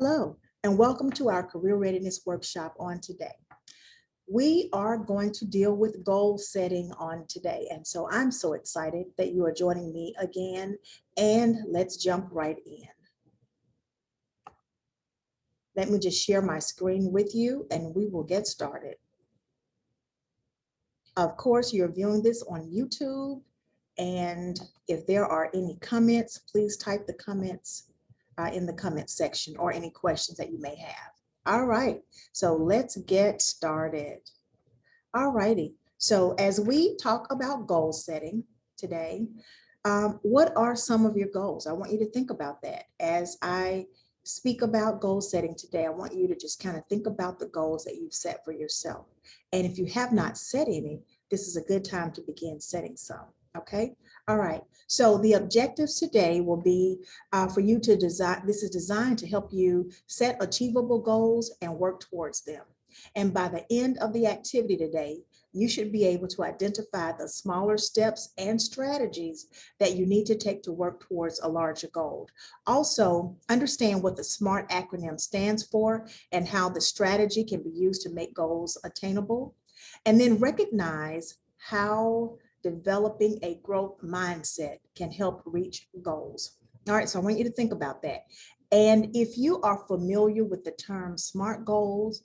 Hello, and welcome to our Career Readiness Workshop on today. We are going to deal with goal setting on today, and so I'm so excited that you are joining me again, and let's jump right in. Let me just share my screen with you, and we will get started. Of course, you're viewing this on YouTube, and if there are any comments, please type the comments in the comment section or any questions that you may have. All right, so let's get started. All righty, so as we talk about goal setting today, what are some of your goals? I want you to think about that. As I speak about goal setting today, I want you to just kind of think about the goals that you've set for yourself. And if you have not set any, this is a good time to begin setting some. Okay. All right. So the objectives today will be for you to design. This is designed to help you set achievable goals and work towards them. And by the end of the activity today, you should be able to identify the smaller steps and strategies that you need to take to work towards a larger goal. Also, understand what the SMART acronym stands for and how the strategy can be used to make goals attainable. And then recognize how developing a growth mindset can help reach goals. All right, so I want you to think about that. And if you are familiar with the term SMART goals,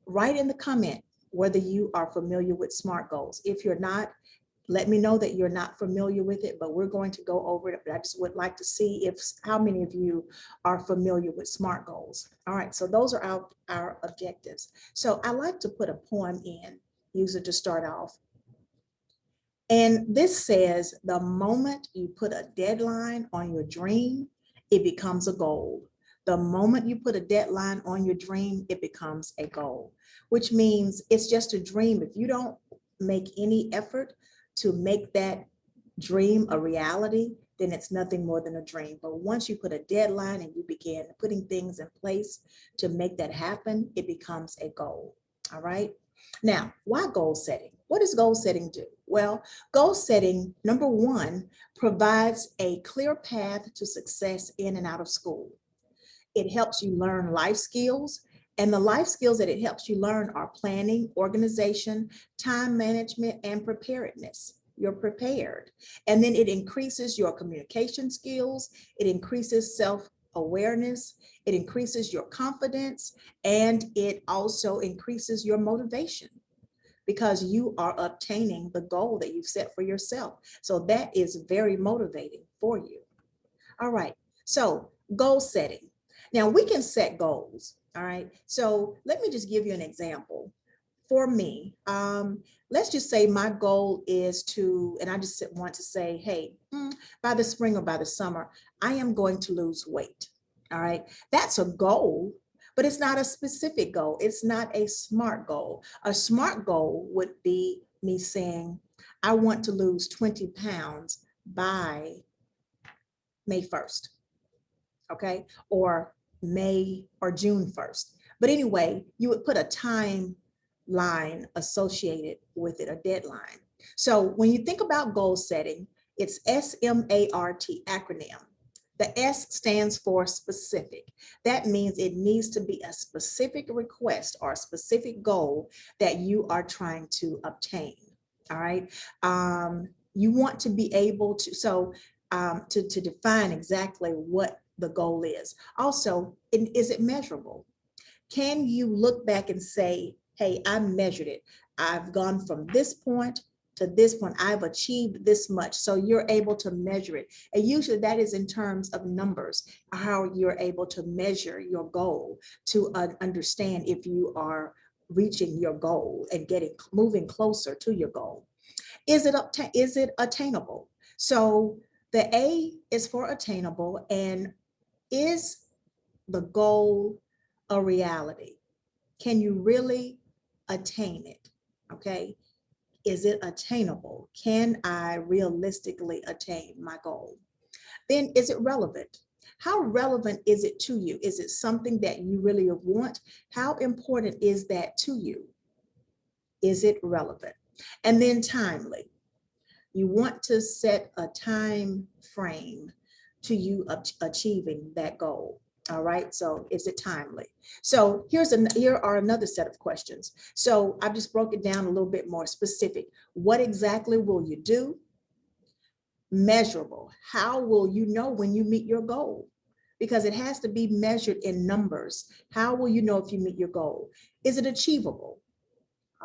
write in the comment whether you are familiar with SMART goals. If you're not, let me know that you're not familiar with it, but we're going to go over it. But I just would like to see how many of you are familiar with SMART goals. All right, so those are our objectives. So I like to put a poem in, use it to start off. And this says, the moment you put a deadline on your dream, it becomes a goal. The moment you put a deadline on your dream, it becomes a goal, which means it's just a dream. If you don't make any effort to make that dream a reality, then it's nothing more than a dream. But once you put a deadline and you begin putting things in place to make that happen, it becomes a goal. All right. Now, why goal setting? What does goal setting do? Well, goal setting, number one, provides a clear path to success in and out of school. It helps you learn life skills, and the life skills that it helps you learn are planning, organization, time management, and preparedness. You're prepared. And then it increases your communication skills. It increases self-awareness. It increases your confidence, and it also increases your motivation because you are obtaining the goal that you've set for yourself. So that is very motivating for you. All right, so goal setting. Now we can set goals, all right? So let me just give you an example. For me, let's just say my goal is to, and I just want to say, hey, by the spring or by the summer, I am going to lose weight, all right? That's a goal, but it's not a specific goal. It's not a SMART goal. A SMART goal would be me saying, I want to lose 20 pounds by May 1st, okay? Or May or June 1st. But anyway, you would put a timeline associated with it, a deadline. So when you think about goal setting, it's SMART acronym. The S stands for specific. That means it needs to be a specific request or a specific goal that you are trying to obtain. All right. You want to be able to, to define exactly what the goal is. Also, is it measurable? Can you look back and say, hey, I measured it. I've gone from this point to this point. I've achieved this much. So you're able to measure it. And usually that is in terms of numbers, how you're able to measure your goal to understand if you are reaching your goal and moving closer to your goal. Is it attainable? So the A is for attainable, and is the goal a reality? Can you really attain it? Okay. Is it attainable? Can I realistically attain my goal? Then is it relevant? How relevant is it to you? Is it something that you really want? How important is that to you? Is it relevant? And then timely. You want to set a time frame to you achieving that goal. All right, so is it timely? So here are another set of questions. So I've just broke it down a little bit more specific. What exactly will you do? Measurable. How will you know when you meet your goal? Because it has to be measured in numbers. How will you know if you meet your goal? Is it achievable?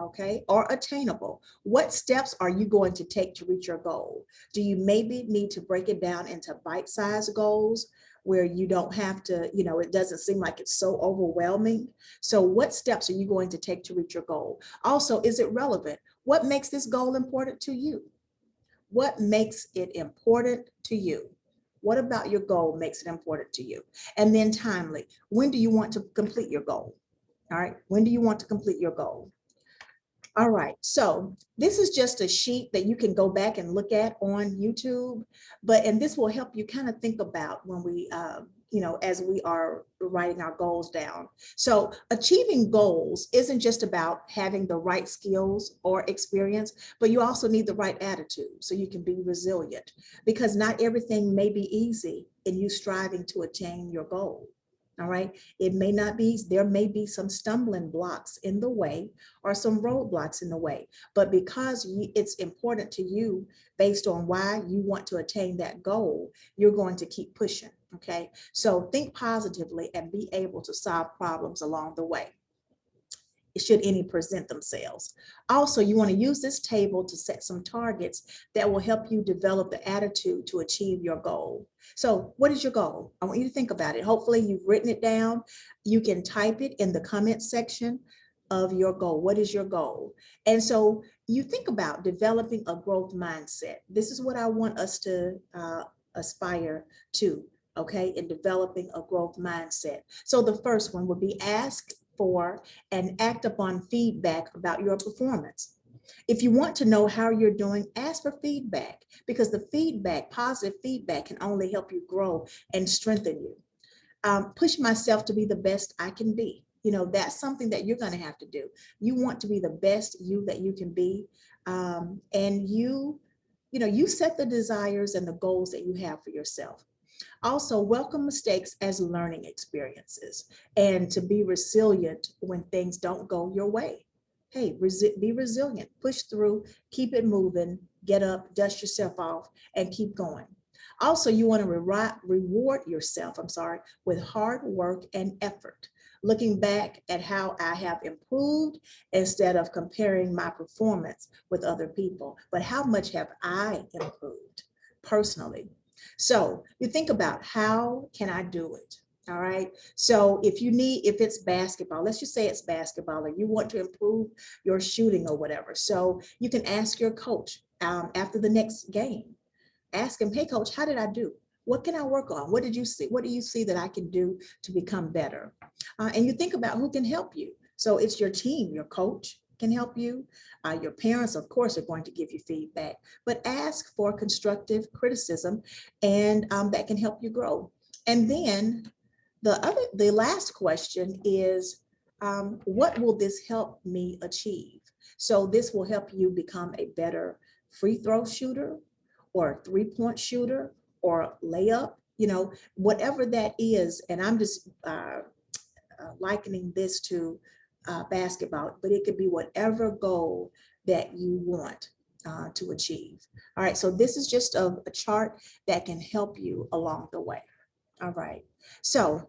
Okay, or attainable? What steps are you going to take to reach your goal? Do you maybe need to break it down into bite-sized goals where you don't have to, it doesn't seem like it's so overwhelming? So what steps are you going to take to reach your goal? Also, is it relevant? What makes this goal important to you? What makes it important to you? What about your goal makes it important to you? And then timely. When do you want to complete your goal? All right, when do you want to complete your goal? All right, so this is just a sheet that you can go back and look at on YouTube, and this will help you kind of think about when we, as we are writing our goals down. So achieving goals isn't just about having the right skills or experience, but you also need the right attitude so you can be resilient, because not everything may be easy in you striving to attain your goal. All right, it may not be, there may be some stumbling blocks in the way or some roadblocks in the way, but because it's important to you based on why you want to attain that goal, you're going to keep pushing. Okay, so think positively and be able to solve problems along the way, should any present themselves. Also, you want to use this table to set some targets that will help you develop the attitude to achieve your goal. So what is your goal? I want you to think about it. Hopefully you've written it down. You can type it in the comment section of your goal. What is your goal? And so you think about developing a growth mindset. This is what I want us to aspire to, okay, in developing a growth mindset. So the first one would be ask for and act upon feedback about your performance. If you want to know how you're doing, ask for feedback, because the feedback, positive feedback, can only help you grow and strengthen you. Push myself to be the best I can be. That's something that you're going to have to do. You want to be the best you that you can be. And you set the desires and the goals that you have for yourself. Also, welcome mistakes as learning experiences and to be resilient when things don't go your way. Hey, be resilient, push through, keep it moving, get up, dust yourself off, and keep going. Also, you want to reward yourself, with hard work and effort. Looking back at how I have improved instead of comparing my performance with other people, but how much have I improved personally? So you think about, how can I do it? All right. So if it's basketball, let's just say it's basketball and you want to improve your shooting or whatever. So you can ask your coach after the next game. Ask him, hey coach, how did I do? What can I work on? What did you see? What do you see that I can do to become better? And you think about who can help you. So it's your team, your coach can help you. Your parents, of course, are going to give you feedback, but ask for constructive criticism, and that can help you grow. And then the last question is, what will this help me achieve? So this will help you become a better free throw shooter, or a 3-point shooter, or layup, whatever that is. And I'm just likening this to basketball, but it could be whatever goal that you want to achieve. All right, so this is just a chart that can help you along the way. All right, so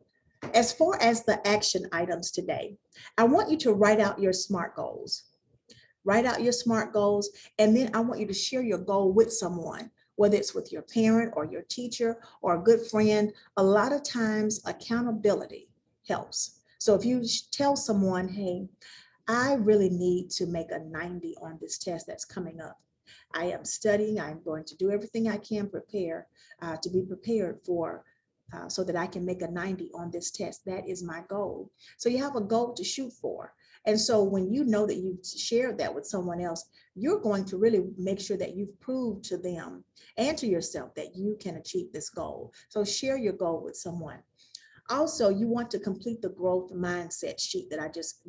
as far as the action items today, I want you to write out your SMART goals. Write out your SMART goals, and then I want you to share your goal with someone, whether it's with your parent or your teacher or a good friend. A lot of times accountability helps. So if you tell someone, hey, I really need to make a 90 on this test that's coming up. I am studying. I'm going to do everything I can to be prepared for so that I can make a 90 on this test. That is my goal. So you have a goal to shoot for. And so when you know that you've shared that with someone else, you're going to really make sure that you've proved to them and to yourself that you can achieve this goal. So share your goal with someone. Also, you want to complete the growth mindset sheet the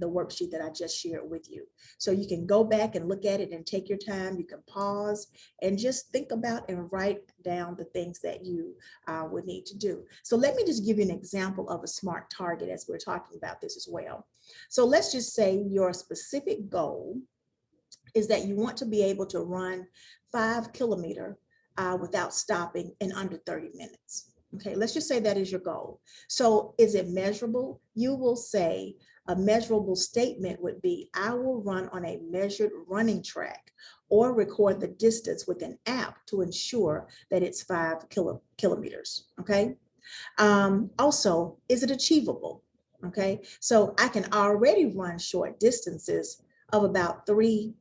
worksheet that I just shared with you. So you can go back and look at it and take your time. You can pause and just think about and write down the things that you would need to do. So let me just give you an example of a SMART target as we're talking about this as well. So let's just say your specific goal is that you want to be able to run 5 kilometers without stopping in under 30 minutes. Okay, let's just say that is your goal. So is it measurable? You will say a measurable statement would be, I will run on a measured running track or record the distance with an app to ensure that it's 5 kilometers. Okay. Also, is it achievable? Okay, so I can already run short distances of about 3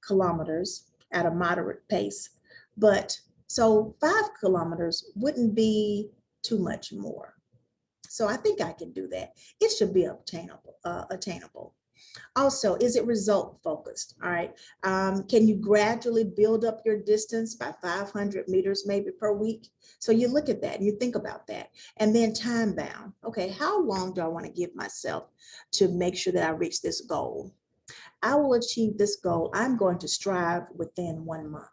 kilometers at a moderate pace, but so 5 kilometers wouldn't be too much more. So I think I can do that. It should be attainable. Also, is it result focused? All right. Can you gradually build up your distance by 500 meters maybe per week? So you look at that and you think about that. And then time bound. Okay, how long do I want to give myself to make sure that I reach this goal? I will achieve this goal. I'm going to strive within 1 month.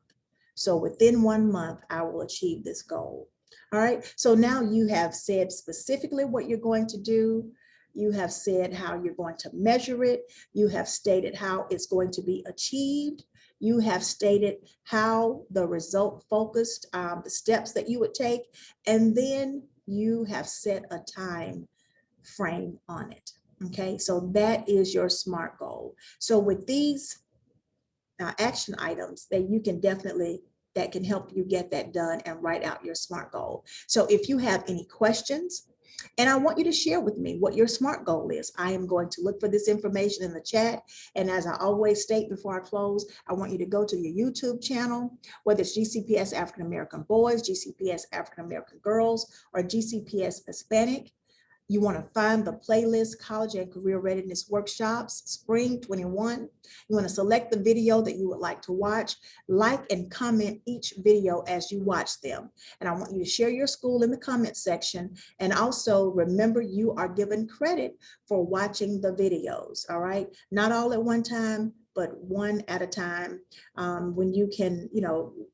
So within 1 month, I will achieve this goal. All right. So now you have said specifically what you're going to do. You have said how you're going to measure it. You have stated how it's going to be achieved. You have stated how the result focused, the steps that you would take. And then you have set a time frame on it. Okay, so that is your SMART goal. So with these action items that you can definitely, that can help you get that done and write out your SMART goal. So if you have any questions, and I want you to share with me what your SMART goal is. I am going to look for this information in the chat. And as I always state before I close, I want you to go to your YouTube channel, whether it's GCPS African American Boys, GCPS African American Girls, or GCPS Hispanic. You want to find the playlist, College and Career Readiness Workshops, Spring 21. You want to select the video that you would like to watch, like and comment each video as you watch them. And I want you to share your school in the comment section. And also remember, you are given credit for watching the videos, all right? Not all at one time, but one at a time. When you can,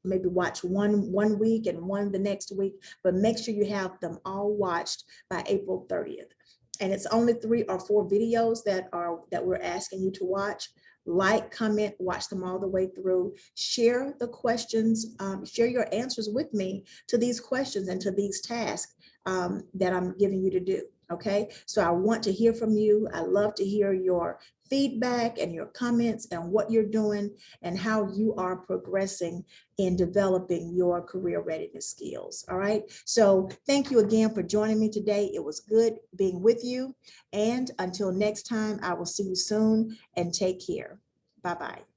maybe watch one week and one the next week, but make sure you have them all watched by April 30th. And it's only 3 or 4 videos that we're asking you to watch. Like, comment, watch them all the way through. Share the questions, share your answers with me to these questions and to these tasks that I'm giving you to do. Okay, so I want to hear from you. I love to hear your feedback and your comments and what you're doing and how you are progressing in developing your career readiness skills. All right. So thank you again for joining me today. It was good being with you. And until next time, I will see you soon and take care. Bye-bye.